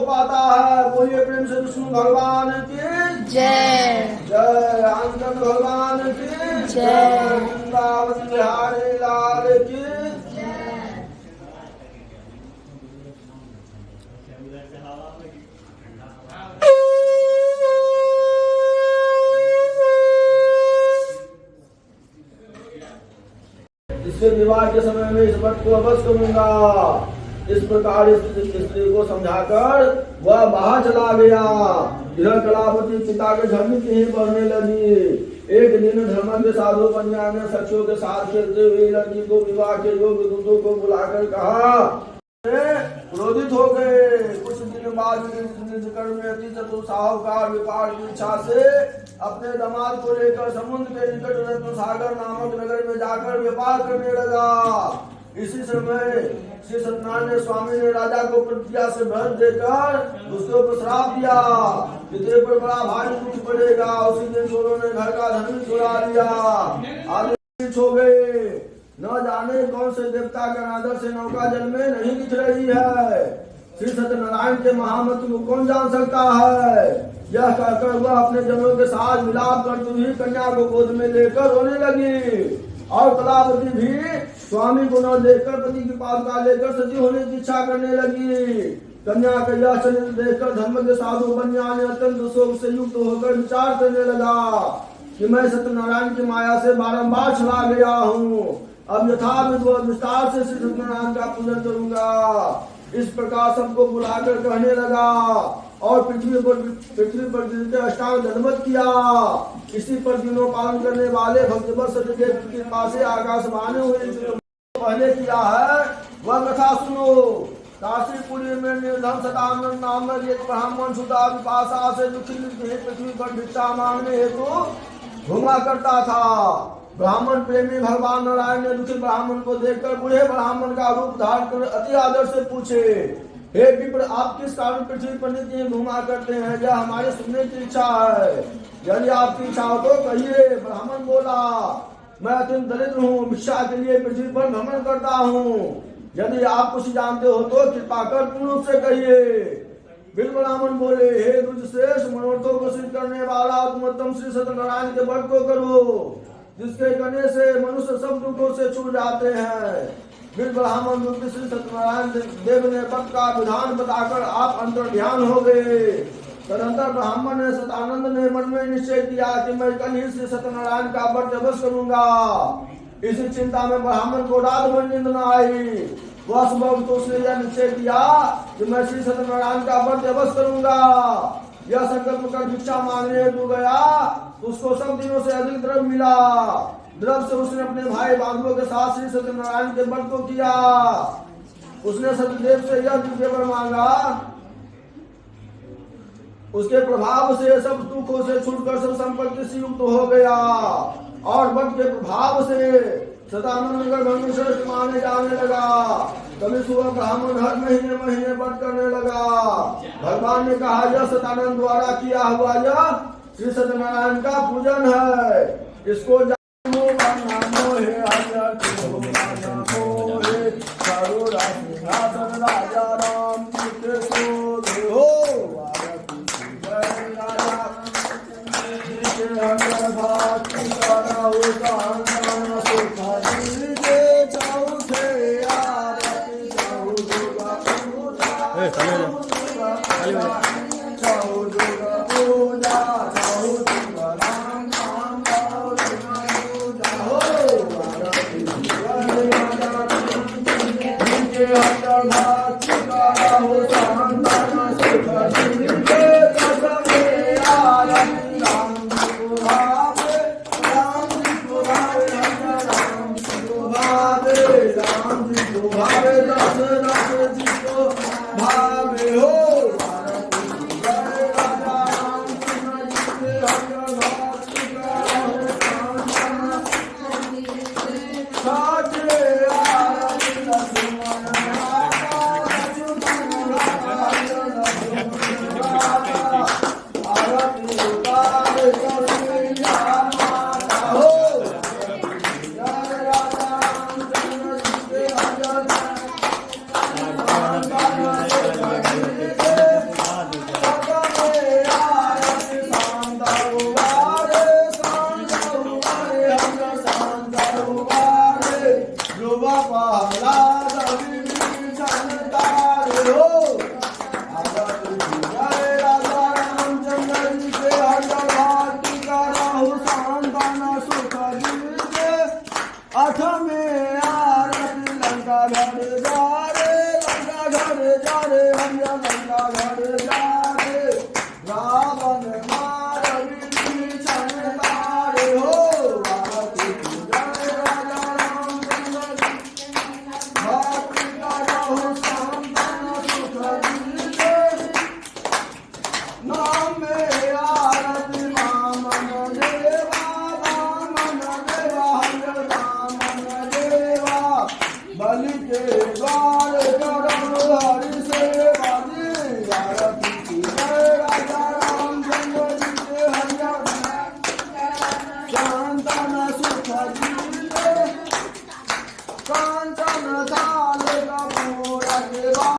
पाता है। बोलिए प्रेम से विष्णु भगवान की जय। जय। आनंद भगवान की जय। वृंदावन बिहारी लाल की इसके विवाह के समय में इस व्रत को अवश्य करूंगा। इस प्रकार इस स्त्री को समझाकर वह बाहर चला गया। इधर कलावती पिता के घर में कहीं पढ़ने लगी। एक दिन धर्म के साधु कन्या ने सखियों के साथ खेलते हुए लड़की को विवाह के योग्य दूतों को बुलाकर कहा। क्रोधित हो गए। कुछ दिन बाद में अति चतुर साहूकार व्यापार की इच्छा से अपने दामाद को लेकर समुद्र के निकट रत्न सागर नामक नगर में जाकर व्यापार करने लगा। इसी समय श्री सत्यनारायण ने स्वामी ने राजा को प्रतिज्ञा से भ्रष्ट देकर उसके ऊपर श्राप दिया कि तेरे पर बड़ा भारी दुख पड़ेगा। उसी दिन चोरों ने घर का धन चुरा लिया। आगे हो गए। न जाने कौन से देवता के अनादर से नौका जल में नहीं दिख रही है। श्री सत्यनारायण के महामंत्र को कौन जान सकता है। यह कहकर वह अपने जनों के साथ मिलाप करती हुई कन्या को गोद में लेकर रोने लगी। और कलावती भी स्वामी को न देखकर पति की पादुका लेकर सती होने की इच्छा करने लगी। कन्या का यह चरित्र देखकर धर्म के साधु बन्या ने अत्यंत शोक से युक्त होकर विचार करने लगा कि मैं सत्यनारायण की माया से बारंबार छला गया हूँ। अब यथाविध विस्तार से श्री सत्यनारायण का पूजन करूंगा। इस प्रकार सबको बुलाकर कहने लगा और पृथ्वी पर गिरते अष्टांग दंडवत किया। इसी पर दिनों पालन करने वाले भक्तवत्स सत्यदेव की कृपा से आकाशवाणी हुई। पहले किया है वह कथा सुनो। काशीपुरी में निर्धन सदानंद नामक एक ब्राह्मण सुधा विपाशा से दुखी पृथ्वी पर भिक्षा मांगने हेतु घूमा करता था। ब्राह्मण प्रेमी भगवान नारायण ने दुखी ब्राह्मण को देखकर बूढ़े ब्राह्मण का रूप धारण कर अति आदर से पूछे, हे विप्र, आप किस कारण पृथ्वी पर नित्य घुमा करते हैं? यह हमारे सुनने की इच्छा है। यदि आपकी इच्छा हो तो कहिए। ब्राह्मण बोला, मैं अत्यंत दरिद्र हूँ, भिक्षा के लिए पृथ्वी पर भ्रमण करता हूँ। यदि आप कुछ जानते हो तो कृपा कर पूर्ण रूप से कहिए। बिल ब्राह्मण बोले, हे दुर्जश्रेष्ठ, मनोरथों को सिद्ध करने वाला उत्तम श्री सत्यनारायण के व्रत को करो, जिसके करने से मनुष्य सब दुखों से छूट जाते हैं। फिर ब्राह्मण रूपी श्री सत्यनारायण देव ने व्रत का विधान बताकर आप अंतर ध्यान हो गए। तदंतर ब्राह्मण ने सतानंद ने मन में निश्चय किया कि मैं कल ही श्री सत्यनारायण का व्रत अवश्य करूंगा। इसी चिंता में ब्राह्मण को रात भर नींद न आई। वह सुबह तो उसने यह निश्चय किया कि मैं श्री सत्यनारायण का व्रत अवश्य करूंगा। यह संकल्प कर भिक्षा मांगने हेतु गया। उसको सब दिनों से अधिक द्रव्य मिला। द्रव्य से उसने अपने भाई बांधवों के साथ श्री सत्यनारायण के व्रत को किया। उसने सत्यदेव से यह दिव्य वर मांगा। उसके प्रभाव से सब दुखों से छूटकर सब संपत्ति से युक्त हो गया और व्रत के प्रभाव से सदानंद नगर भंगेश्वर माने जाने लगा। कभी सुबह ब्राह्मण हर महीने महीने व्रत करने लगा। भगवान ने कहा, यह सदानंद द्वारा किया हुआ यह श्री सत्यनारायण का पूजन है। इसको राजा राम भावे हो घर जाए रावण मार विभीषण तारे हो आरती की जय राजा रामचंद्र की भक्ति करो संतन सुख दीजिए नाम में आरती वामन देवा हर वामन देवा बलि के द्वार करम हरि सेवा दी आरती की जय राजा रामचंद्र जी के हरिया संतन सुख दीजिए कांचन थाल कपूर के